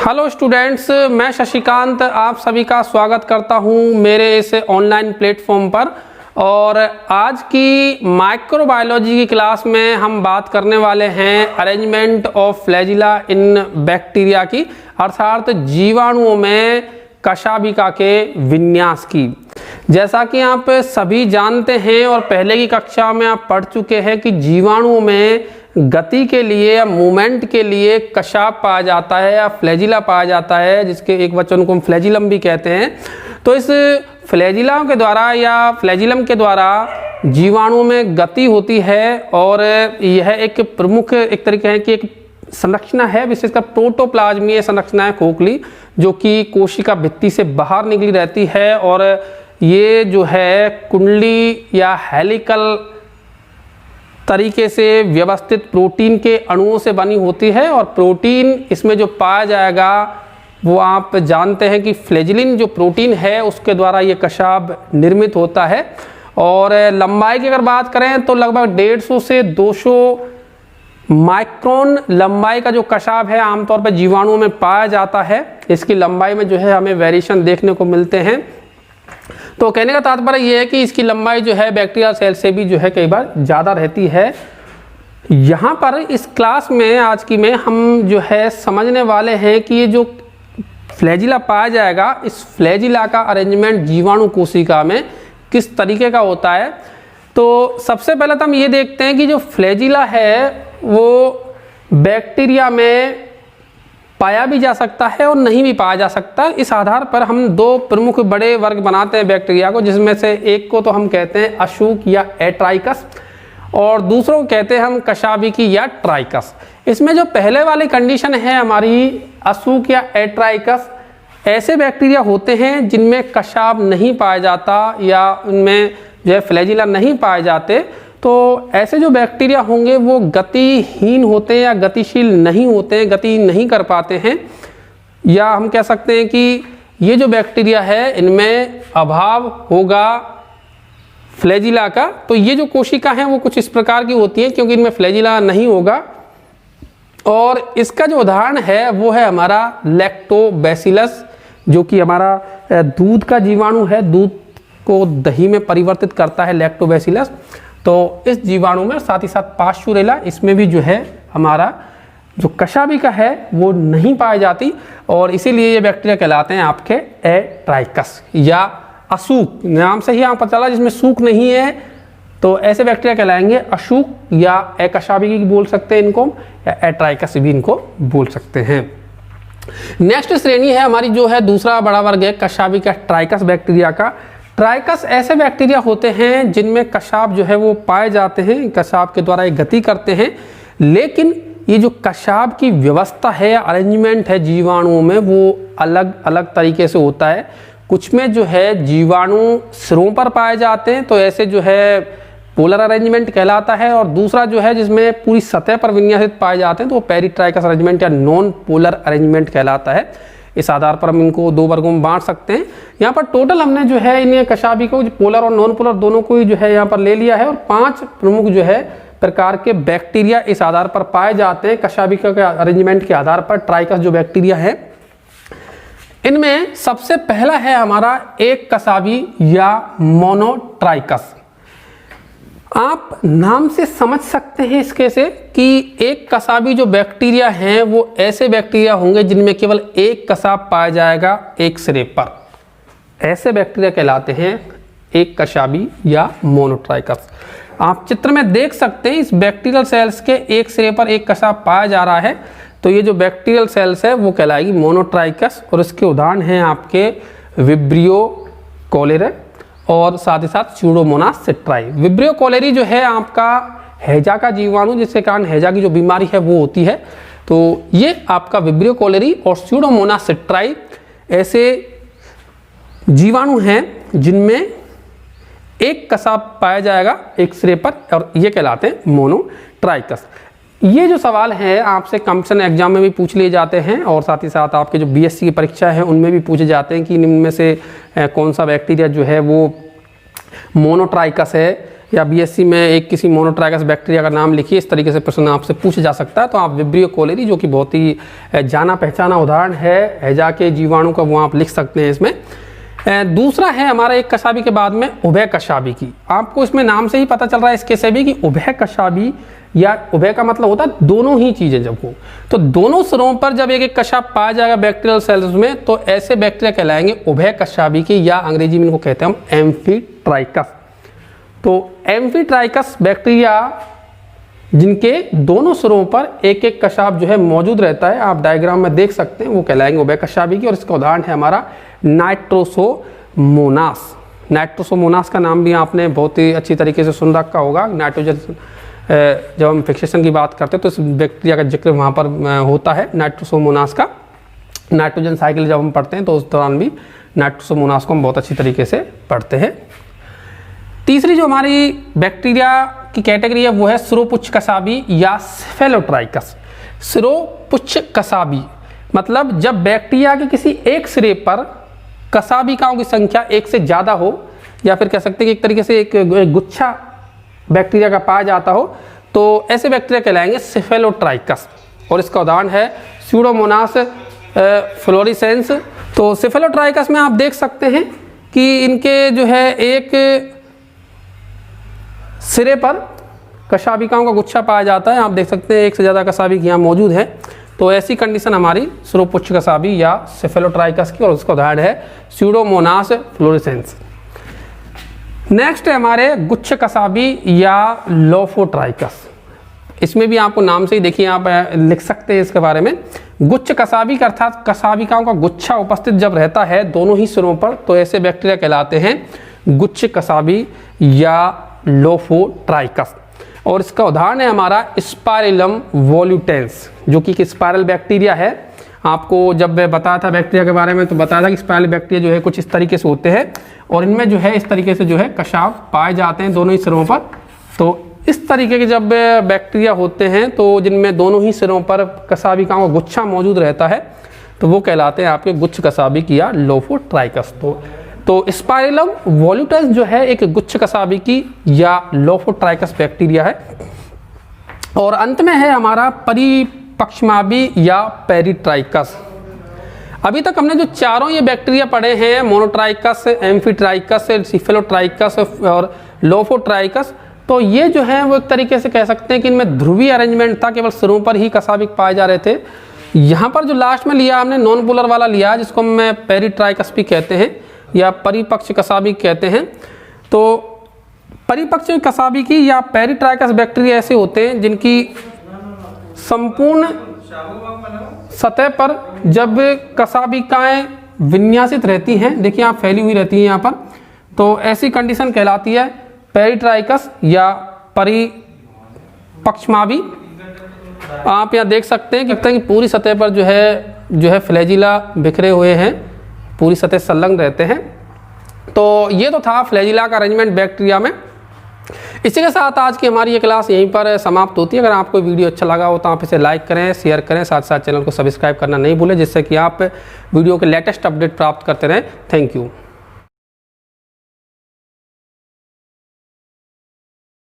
Hello students, मैं शशिकांत आप सभी का स्वागत करता हूं मेरे इस ऑनलाइन प्लेटफॉर्म पर। और आज की माइक्रोबायोलॉजी की क्लास में हम बात करने वाले हैं arrangement of flagella in bacteria की, अर्थात जीवाणुओं में कशाभिका के विन्यास की। जैसा कि आप सभी जानते हैं और पहले की कक्षा में आप पढ़ चुके हैं कि जीवाणुओं में गति के लिए या मूवमेंट के लिए कशाभ पाया जाता है या फ्लैजिला पाया जाता है, जिसके एक वचन को हम फ्लैजिलम भी कहते हैं। तो इस फ्लैजिला के द्वारा या फ्लैजिलम के द्वारा जीवाणुओं में गति होती है और यह एक प्रमुख एक तरीके है कि एक संरचना है, विशेषकर प्रोटोप्लाज्मीय संरचना है खोखली, जो कि कोशिका भित्ति से बाहर निकली रहती है। और ये जो है कुंडली या हेलिकल तरीके से व्यवस्थित प्रोटीन के अणुओं से बनी होती है। और प्रोटीन इसमें जो पाया जाएगा वो आप जानते हैं कि फ्लैजिलिन जो प्रोटीन है उसके द्वारा ये कशाभ निर्मित होता है। और लंबाई की अगर बात करें तो लगभग 150 से 200 माइक्रोन लंबाई का जो कशाभ है आमतौर पर जीवाणुओं में पाया जाता है। इसकी लंबाई में जो है हमें वेरिएशन देखने को मिलते हैं। तो कहने का तात्पर्य यह है कि इसकी लंबाई जो है बैक्टीरियल सेल से भी जो है कई बार ज़्यादा रहती है। यहाँ पर इस क्लास में आज की में हम जो है समझने वाले हैं कि ये जो फ्लैजिला पाया जाएगा, इस फ्लैजिला का अरेंजमेंट जीवाणु कोशिका में किस तरीके का होता है। तो सबसे पहले तो हम ये देखते हैं कि जो फ्लैजिला है वो बैक्टीरिया में पाया भी जा सकता है और नहीं भी पाया जा सकता। इस आधार पर हम दो प्रमुख बड़े वर्ग बनाते हैं बैक्टीरिया को, जिसमें से एक को तो हम कहते हैं अशूक या एट्राइकस और दूसरों को कहते हैं हम कशाभिकी या ट्राइकस। इसमें जो पहले वाली कंडीशन है हमारी अशूक या एट्राइकस, ऐसे बैक्टीरिया होते हैं जिनमें कशाभ नहीं पाया जाता या उनमें जो है फ्लैजिला नहीं पाए जाते। तो ऐसे जो बैक्टीरिया होंगे वो गतिहीन होते हैं या गतिशील नहीं होते हैं, गति नहीं कर पाते हैं। या हम कह सकते हैं कि ये जो बैक्टीरिया है इनमें अभाव होगा फ्लैजिला का। तो ये जो कोशिका हैं वो कुछ इस प्रकार की होती हैं क्योंकि इनमें फ्लैजिला नहीं होगा। और इसका जो उदाहरण है वो है हमारा लैक्टोबैसिलस, जो कि हमारा दूध का जीवाणु है, दूध को दही में परिवर्तित करता है लैक्टोबैसिलस। तो इस जीवाणु में साथ ही साथ पास्चुरेला, इसमें भी जो है हमारा जो कशाभिका है वो नहीं पाई जाती और इसीलिए ये बैक्टीरिया कहलाते हैं आपके एट्राइकस या अशूक। नाम से ही यहाँ पता चला जिसमें सूख नहीं है, तो ऐसे बैक्टीरिया कहलाएंगे अशूक या एकशाभिकी बोल सकते हैं इनको, या एट्राइकस भी इनको बोल सकते हैं। नेक्स्ट श्रेणी है हमारी जो है दूसरा बड़ा वर्ग है कशाभिका ट्राइकस बैक्टीरिया का। ट्राइकस ऐसे बैक्टीरिया होते हैं जिनमें कशाभ जो है वो पाए जाते हैं, कशाभ के द्वारा एक गति करते हैं, लेकिन ये जो कशाभ की व्यवस्था है या अरेंजमेंट है जीवाणुओं में वो अलग अलग तरीके से होता है। कुछ में जो है जीवाणु सिरों पर पाए जाते हैं, तो ऐसे जो है पोलर अरेंजमेंट कहलाता है। और दूसरा जो है जिसमें पूरी सतह पर विन्यासित पाए जाते हैं तो वो पेरीट्राइकस अरेंजमेंट या नॉन पोलर अरेंजमेंट कहलाता है। इस आधार पर हम इनको दो वर्गों में बांट सकते हैं। यहाँ पर टोटल हमने जो है इन्हें कशाभिका को पोलर और नॉन पोलर दोनों को ही जो है यहाँ पर ले लिया है। और 5 प्रमुख जो है प्रकार के बैक्टीरिया इस आधार पर पाए जाते हैं कशाभिका के अरेंजमेंट के आधार पर। ट्राइकस जो बैक्टीरिया है इनमें सबसे पहला है हमारा एक कशाभी या मोनोट्राइकस। आप नाम से समझ सकते हैं इसके से कि एक कशाभी जो बैक्टीरिया हैं वो ऐसे बैक्टीरिया होंगे जिनमें केवल एक कशाभ पाया जाएगा एक सिरे पर। ऐसे बैक्टीरिया कहलाते हैं एक कशाभी या मोनोट्राइकस। आप चित्र में देख सकते हैं इस बैक्टीरियल सेल्स के एक सिरे पर एक कशाभ पाया जा रहा है, तो ये जो बैक्टीरियल सेल्स है वो कहलाएगी मोनोट्राइकस। और इसके उदाहरण हैं आपके विब्रियो कोलेरी और साथ ही साथ स्यूडोमोनास सिट्राई। विब्रियो कोलेरी जो है आपका हैजा का जीवाणु, जिसके कारण हैजा की जो बीमारी है वो होती है, तो ये आपका विब्रियो कोलेरी और स्यूडोमोनास सिट्राई ऐसे जीवाणु हैं जिनमें एक कशाभ पाया जाएगा एक सिरे पर और ये कहलाते हैं मोनोट्राइकस। ये जो सवाल है आपसे कॉम्पिटिशन एग्जाम में भी पूछ लिए जाते हैं और साथ ही साथ आपके जो बीएससी की परीक्षा है उनमें भी पूछे जाते हैं कि इनमें से कौन सा बैक्टीरिया जो है वो मोनोट्राइकस है या बीएससी में एक किसी मोनोट्राइकस बैक्टीरिया का नाम लिखिए, इस तरीके से प्रश्न आपसे पूछा जा सकता है। तो आप विब्रियो कोलेरी, जो कि बहुत ही जाना पहचाना उदाहरण है हैजा के जीवाणु का, वो आप लिख सकते हैं इसमें। दूसरा है हमारा एक कशाबी के बाद में उभय कशाबी की। आपको इसमें नाम से ही पता चल रहा है इसके से भी कि उभय कशाबी, या उभय का मतलब होता है दोनों ही चीज़ें जब हो, तो दोनों सिरों पर जब एक एक कशाब पाया जाएगा बैक्टीरियल सेल्स में, तो ऐसे बैक्टीरिया कहलाएंगे उभय कशाबी के, या अंग्रेजी में इनको कहते हैं हम एम्फीट्राइकस। तो एम्फीट्राइकस बैक्टीरिया जिनके दोनों सिरों पर एक एक कशाब जो है मौजूद रहता है, आप डायग्राम में देख सकते हैं, वो कहलाएंगे उभय कशाबी की। और इसका उदाहरण है हमारा नाइट्रोसोमोनास। नाइट्रोसोमोनास का नाम भी आपने बहुत ही अच्छी तरीके से सुन रखा होगा। नाइट्रोजन, जब हम फिक्सेशन की बात करते हैं तो इस बैक्टीरिया का जिक्र वहाँ पर होता है, नाइट्रोसोमोनास का। नाइट्रोजन साइकिल जब हम पढ़ते हैं तो उस दौरान भी नाइट्रोसोमोनास को हम बहुत अच्छी तरीके से पढ़ते हैं। तीसरी जो हमारी बैक्टीरिया की कैटेगरी है वो है सिरोपुच्छ कसाबी या सेफेलोट्राइकस। सिरोपुच्छ कसाबी मतलब जब बैक्टीरिया के किसी एक सिरे पर कसाबिकाओं की संख्या एक से ज़्यादा हो, या फिर कह सकते हैं कि एक तरीके से एक गुच्छा बैक्टीरिया का पाया जाता हो, तो ऐसे बैक्टीरिया कहलाएंगे सेफेलोट्राइकस। और इसका उदाहरण है स्यूडोमोनास फ्लोरेसेंस। तो सेफेलोट्राइकस में आप देख सकते हैं कि इनके जो है एक सिरे पर कशाबिकाओं का गुच्छा पाया जाता है। आप देख सकते हैं एक से ज़्यादा कशाबिक यहाँ मौजूद है। तो ऐसी कंडीशन हमारी सिरोपुच्छ कसाबी या सेफेलोट्राइकस की, और उसका उदाहरण है स्यूडोमोनास फ्लोरेसेंस। नेक्स्ट है हमारे गुच्छ कसाबी या लोफोट्राइकस। इसमें भी आपको नाम से ही देखिए आप लिख सकते हैं इसके बारे में। गुच्छ कसाबी का अर्थात कसाबिकाओं का गुच्छा उपस्थित जब रहता है दोनों ही सिरों पर, तो ऐसे बैक्टीरिया कहलाते हैं गुच्छ कसाबी या लोफोट्राइकस। और इसका उदाहरण है हमारा स्पाइरलम वोल्यूटेंस, जो कि एक स्पाइरल बैक्टीरिया है। आपको जब मैं बताया था बैक्टीरिया के बारे में तो बताया था कि स्पाइरल बैक्टीरिया जो है कुछ इस तरीके से होते हैं, और इनमें जो है इस तरीके से जो है कशाब पाए जाते हैं दोनों ही सिरों पर। तो इस तरीके के जब बैक्टीरिया होते हैं तो जिनमें दोनों ही सिरों पर कसाबिकाओं का गुच्छा मौजूद रहता है, तो वो कहलाते हैं आपके गुच्छ कसाबिक या लोफोट्राइकस। तो स्पाइरलम वोल्यूटेंस जो है एक गुच्छ कसाबिकी या लोफोट्राइकस बैक्टीरिया है। और अंत में है हमारा परिपक्ष्माबी या पेरिट्राइकस। अभी तक हमने जो चारों ये बैक्टीरिया पढ़े हैं, मोनोट्राइकस, एम्फीट्राइकस, सेफेलोट्राइकस और लोफोट्राइकस, तो ये जो है वो एक तरीके से कह सकते हैं कि इनमें ध्रुवीय अरेंजमेंट था, केवल सिरों पर ही कसाबिक पाए जा रहे थे। यहाँ पर जो लास्ट में लिया हमने नॉन पोलर वाला लिया, जिसको हम पेरिट्राइकस भी कहते हैं या परिपक्ष कसाबिक कहते हैं। तो परिपक्ष कसाबिकी या पेरिट्राइकस बैक्टीरिया ऐसे होते हैं जिनकी संपूर्ण सतह पर जब कसाबिकाएं विन्यासित रहती हैं, देखिए आप फैली हुई रहती हैं यहाँ पर, तो ऐसी कंडीशन कहलाती है पेरिट्राइकस या परिपक्ष्माबी। आप यहाँ देख सकते हैं कि पूरी सतह पर जो है फ्लैजिला बिखरे हुए हैं, पूरी सतह संलग्न रहते हैं। तो ये तो था फ्लैजिला का अरेंजमेंट बैक्टीरिया में। इसी के साथ आज की हमारी ये क्लास यहीं पर समाप्त होती है। अगर आपको वीडियो अच्छा लगा हो तो आप इसे लाइक करें, शेयर करें, साथ साथ चैनल को सब्सक्राइब करना नहीं भूलें, जिससे कि आप वीडियो के लेटेस्ट अपडेट प्राप्त करते रहें। Thank you.